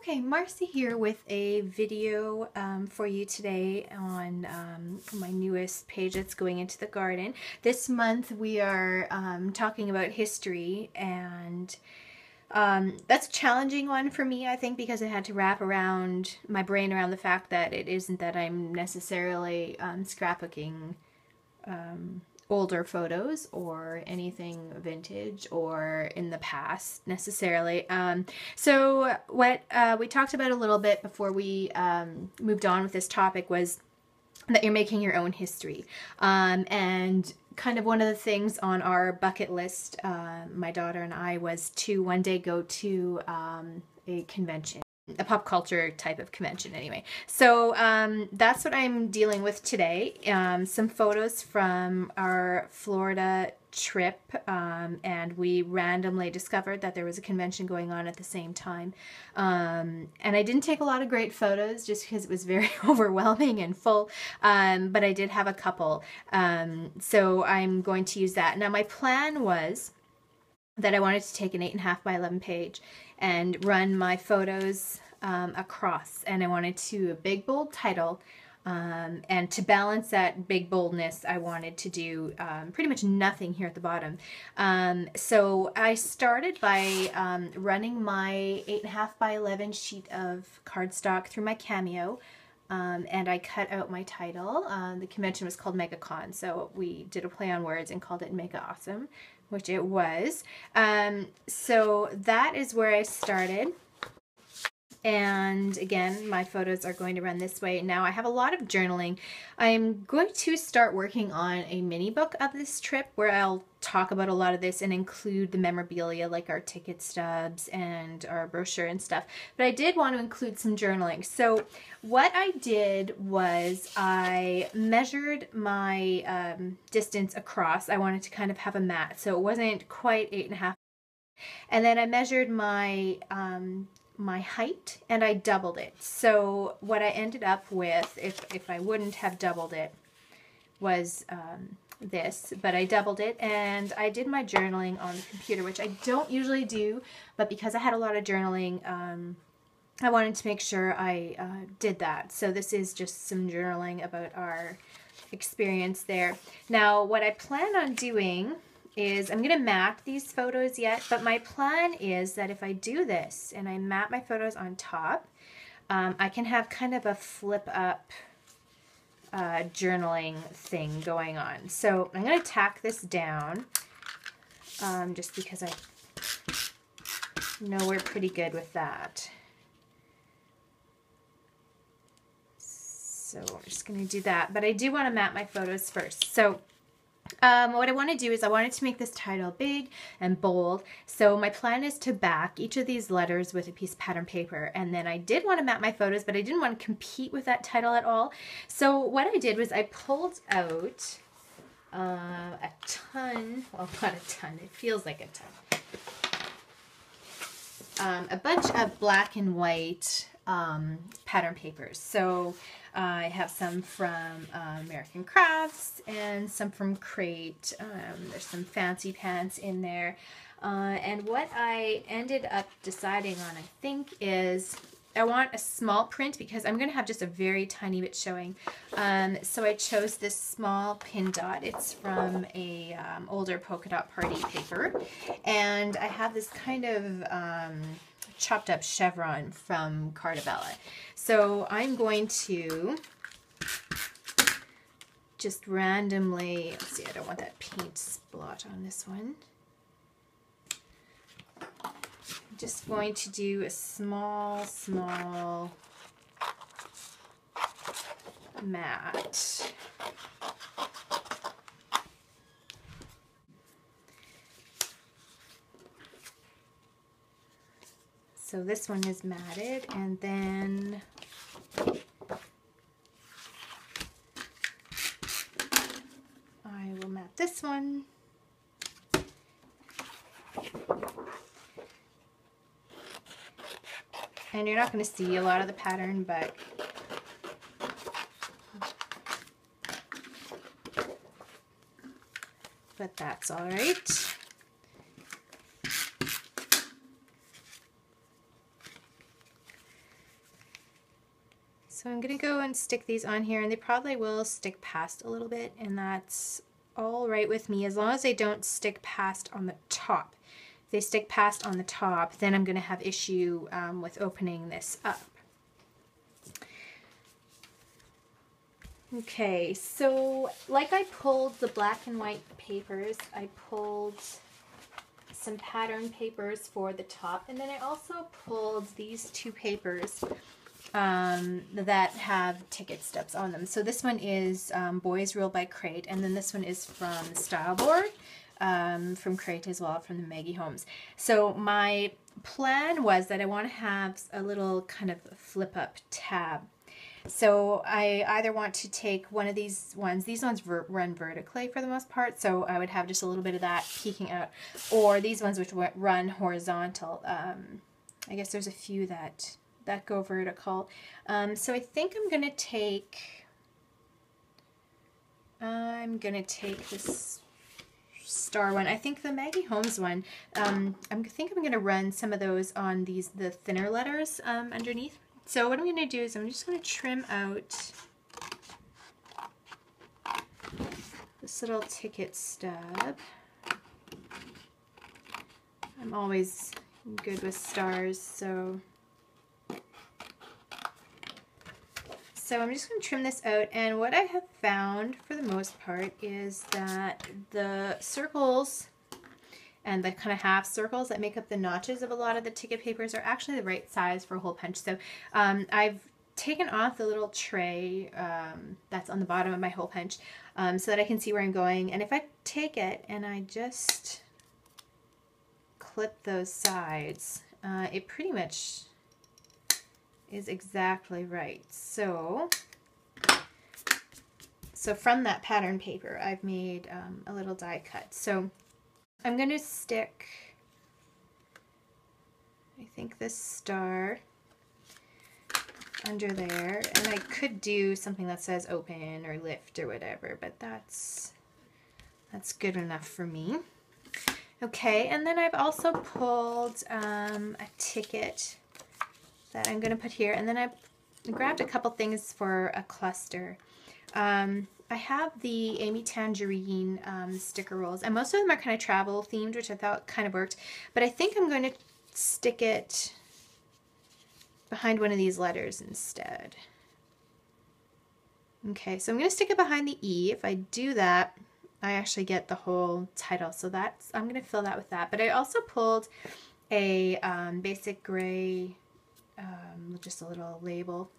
Okay, Marcy here with a video for you today on my newest page that's going into the garden. This month we are talking about history, and that's a challenging one for me, I think, because I had to wrap around my brain around the fact that it isn't that I'm necessarily scrapbooking older photos or anything vintage or in the past necessarily. So what we talked about a little bit before we moved on with this topic was that you're making your own history. And kind of one of the things on our bucket list, my daughter and I, was to one day go to a convention. A pop culture type of convention anyway. So that's what I'm dealing with today. Some photos from our Florida trip, and we randomly discovered that there was a convention going on at the same time. And I didn't take a lot of great photos just because it was very overwhelming and full, but I did have a couple. So I'm going to use that. Now my plan was that I wanted to take an 8.5 by 11 page and run my photos across, and I wanted to a big bold title, and to balance that big boldness I wanted to do pretty much nothing here at the bottom. So I started by running my 8.5 by 11 sheet of cardstock through my Cameo. And I cut out my title. The convention was called MegaCon, so we did a play on words and called it Mega Awesome, which it was. So that is where I started. And again, my photos are going to run this way. Now I have a lot of journaling. I'm going to start working on a mini book of this trip where I'll talk about a lot of this and include the memorabilia like our ticket stubs and our brochure and stuff. But I did want to include some journaling. So what I did was I measured my distance across. I wanted to kind of have a mat, so it wasn't quite 8.5. And then I measured my my height, and I doubled it. So what I ended up with, if I wouldn't have doubled it, was this, but I doubled it, and I did my journaling on the computer, which I don't usually do, but because I had a lot of journaling, I wanted to make sure I did that. So this is just some journaling about our experience there. Now what I plan on doing is I'm going to map these photos yet, but my plan is that if I do this and I map my photos on top, I can have kind of a flip up journaling thing going on. So I'm going to tack this down just because I know we're pretty good with that. So I'm just going to do that, but I do want to map my photos first. So what I want to do is I wanted to make this title big and bold. So my plan is to back each of these letters with a piece of pattern paper. And then I did want to map my photos, but I didn't want to compete with that title at all. So what I did was I pulled out a ton, well, not a ton, it feels like a ton. A bunch of black and white pattern papers. So I have some from American Crafts and some from Crate. There's some Fancy Pants in there. And what I ended up deciding on, I think, is I want a small print because I'm going to have just a very tiny bit showing. So I chose this small pin dot. It's from a older polka dot party paper. And I have this kind of chopped up chevron from Cardabella. So I'm going to just randomly, let's see, I don't want that paint splotch on this one. I'm just going to do a small mat. So this one is matted, and then I will mat this one. And you're not going to see a lot of the pattern, but that's all right. So I'm going to go and stick these on here, and they probably will stick past a little bit, and that's all right with me as long as they don't stick past on the top. If they stick past on the top, then I'm going to have issue with opening this up. Okay, so like I pulled the black and white papers, I pulled some pattern papers for the top, and then I also pulled these two papers that have ticket stubs on them. So this one is Boys Rule by Crate, and then this one is from Style Board, from Crate as well, from the Maggie Holmes. So my plan was that I want to have a little kind of flip up tab. So I either want to take one of these ones run vertically for the most part, so I would have just a little bit of that peeking out, or these ones which run horizontal. I guess there's a few that go vertical. So I think I'm gonna take this star one. I think the Maggie Holmes one, I think I'm gonna run some of those on the thinner letters underneath. So what I'm gonna do is I'm just gonna trim out this little ticket stub. I'm always good with stars, so I'm just going to trim this out, and what I have found for the most part is that the circles and the kind of half circles that make up the notches of a lot of the ticket papers are actually the right size for a hole punch. So I've taken off the little tray that's on the bottom of my hole punch so that I can see where I'm going, and if I take it and I just clip those sides, it pretty much is exactly right. So from that pattern paper, I've made a little die cut. So I'm going to stick, I think, this star under there, and I could do something that says open or lift or whatever, but that's good enough for me. Okay, and then I've also pulled a ticket that I'm going to put here, and then I grabbed a couple things for a cluster. I have the Amy Tangerine sticker rolls, and most of them are kind of travel themed, which I thought kind of worked, but I think I'm going to stick it behind one of these letters instead. Okay, so I'm going to stick it behind the E. If I do that, I actually get the whole title, so I'm going to fill that with that. But I also pulled a basic gray, just a little label,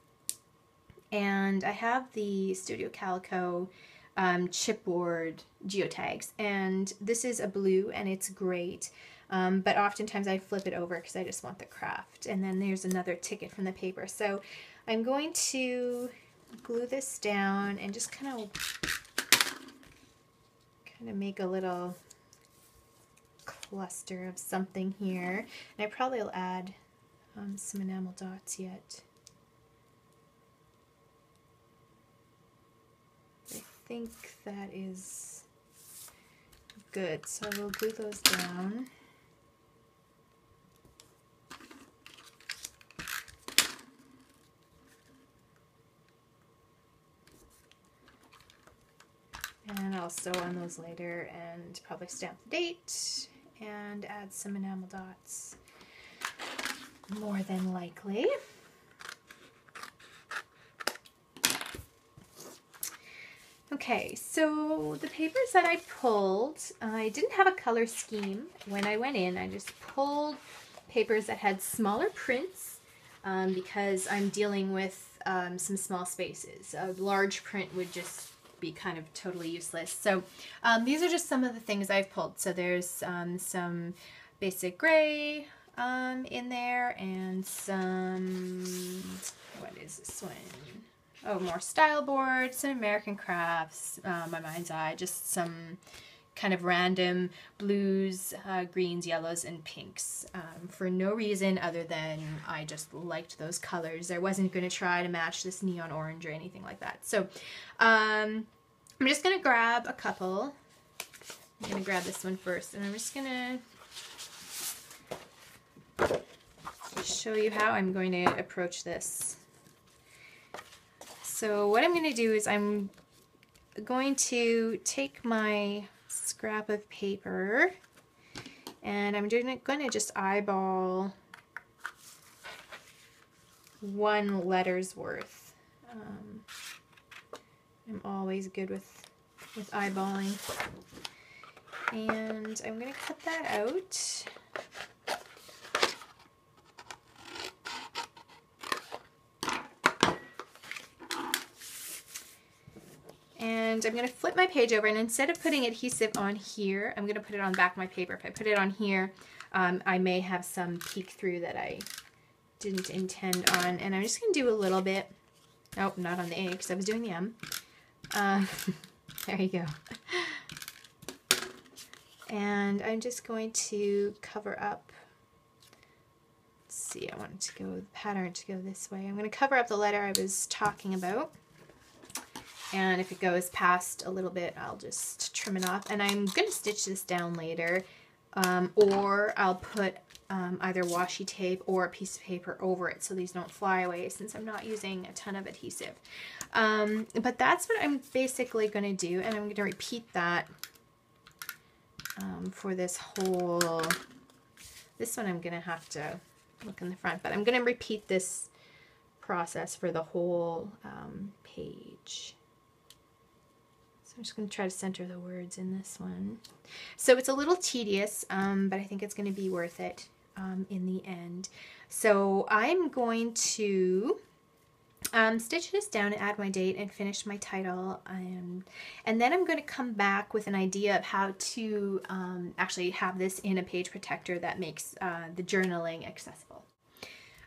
and I have the Studio Calico chipboard geotags, and this is a blue and it's great, but oftentimes I flip it over because I just want the craft. And then there's another ticket from the paper, so I'm going to glue this down and just kind of make a little cluster of something here, and I probably will add some enamel dots yet. I think that is good, so we'll glue those down. And I'll sew on those later and probably stamp the date and add some enamel dots, more than likely. Okay, so the papers that I pulled, I didn't have a color scheme when I went in. I just pulled papers that had smaller prints because I'm dealing with some small spaces. A large print would just be kind of totally useless. So these are just some of the things I've pulled. So there's some basic gray in there, and some, what is this one? Oh, more Style Board, some American Crafts, My Mind's Eye, just some kind of random blues, greens, yellows, and pinks for no reason other than I just liked those colors. I wasn't going to try to match this neon orange or anything like that. So I'm just going to grab a couple. I'm going to grab this one first, and I'm just going to show you how I'm going to approach this. So what I'm going to do is I'm going to take my scrap of paper and I'm going to just eyeball 1 letter's worth. I'm always good with eyeballing. And I'm going to cut that out. And I'm going to flip my page over, and instead of putting adhesive on here, I'm going to put it on the back of my paper. If I put it on here, I may have some peek through that I didn't intend on. And I'm just going to do a little bit. Oh, not on the A because I was doing the M. There you go. And I'm just going to cover up. Let's see, I want the pattern to go this way. I'm going to cover up the letter I was talking about. And if it goes past a little bit, I'll just trim it off. And I'm going to stitch this down later, or I'll put either washi tape or a piece of paper over it so these don't fly away, since I'm not using a ton of adhesive. But that's what I'm basically going to do, and I'm going to repeat that for this whole, this one I'm going to have to look in the front, but I'm going to repeat this process for the whole page. I'm just going to try to center the words in this one. So it's a little tedious, but I think it's going to be worth it in the end. So I'm going to stitch this down and add my date and finish my title. And then I'm going to come back with an idea of how to actually have this in a page protector that makes the journaling accessible.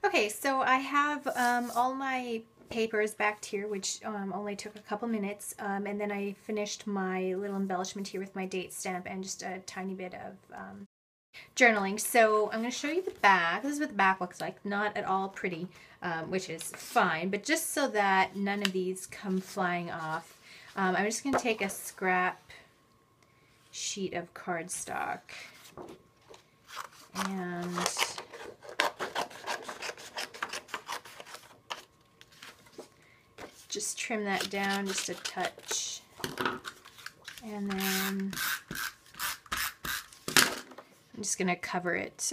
Okay, so I have all my papers back here, which only took a couple minutes, and then I finished my little embellishment here with my date stamp and just a tiny bit of journaling. So I'm going to show you the back. This is what the back looks like. Not at all pretty, which is fine, but just so that none of these come flying off, I'm just going to take a scrap sheet of cardstock and just trim that down just a touch, and then I'm just going to cover it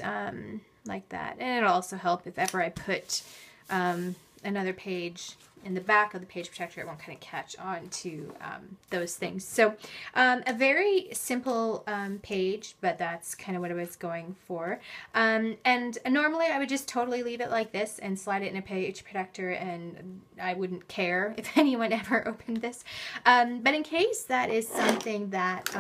like that. And it'll also help if ever I put another page in the back of the page protector, it won't kind of catch on to those things. So a very simple page, but that's kind of what I was going for. And normally I would just totally leave it like this and slide it in a page protector, and I wouldn't care if anyone ever opened this. But in case that is something that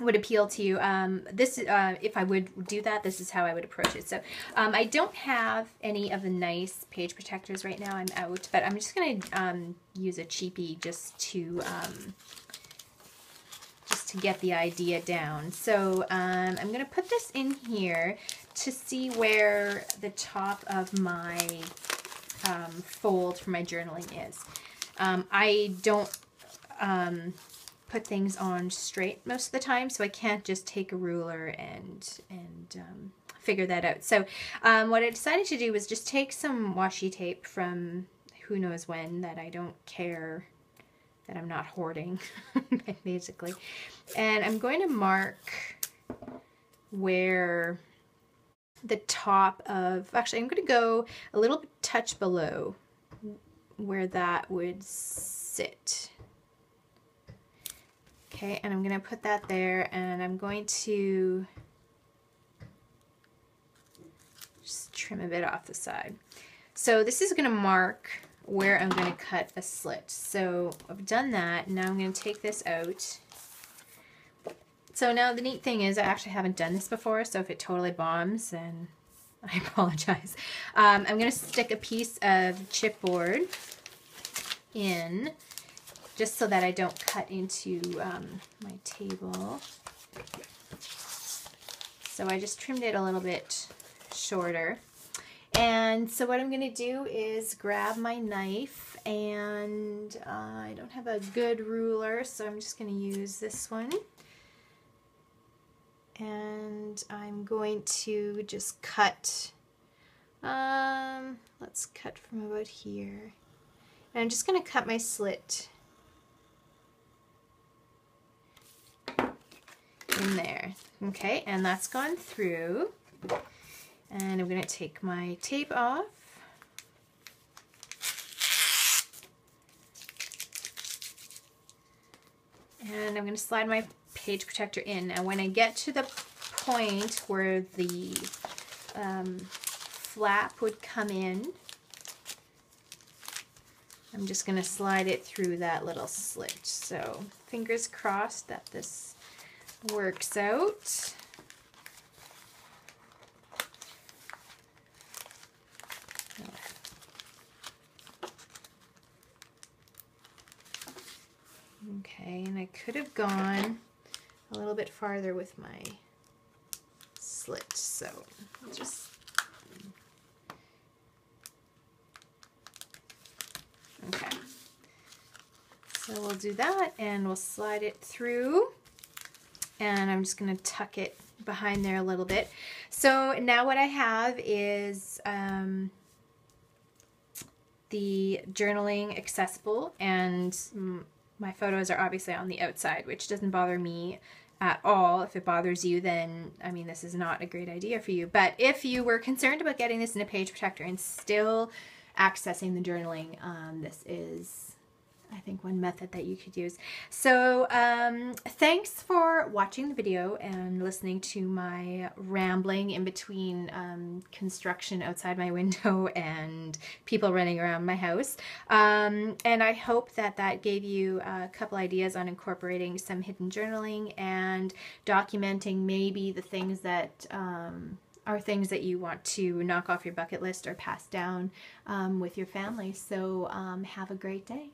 would appeal to you, if I would do that, this is how I would approach it. So I don't have any of the nice page protectors right now. I'm out, but I'm just going to use a cheapie just to get the idea down. So I'm going to put this in here to see where the top of my fold for my journaling is. I don't put things on straight most of the time, so I can't just take a ruler and figure that out. So what I decided to do was just take some washi tape from who knows when that I don't care, that I'm not hoarding, basically. And I'm going to mark where the top of, actually I'm going to go a little touch below where that would sit. Okay, and I'm going to put that there, and I'm going to just trim a bit off the side. So this is going to mark where I'm going to cut a slit. So I've done that. Now I'm going to take this out. So now the neat thing is I actually haven't done this before, so if it totally bombs, then I apologize. I'm going to stick a piece of chipboard in, just so that I don't cut into my table. So I just trimmed it a little bit shorter. And so what I'm going to do is grab my knife, and I don't have a good ruler, so I'm just going to use this one. And I'm going to just cut, let's cut from about here. And I'm just going to cut my slit in there. Okay, and that's gone through. And I'm going to take my tape off. And I'm going to slide my page protector in. And when I get to the point where the flap would come in, I'm just going to slide it through that little slit. So fingers crossed that this works out. Okay, and I could have gone a little bit farther with my slit, so I'll just... Okay, so we'll do that and we'll slide it through, and I'm just going to tuck it behind there a little bit. So now what I have is the journaling accessible, and my photos are obviously on the outside, which doesn't bother me at all. If it bothers you, then, I mean, this is not a great idea for you. But if you were concerned about getting this in a page protector and still accessing the journaling, this is, I think, one method that you could use. So thanks for watching the video and listening to my rambling in between construction outside my window and people running around my house. And I hope that that gave you a couple ideas on incorporating some hidden journaling and documenting maybe the things that are things that you want to knock off your bucket list or pass down with your family. So have a great day.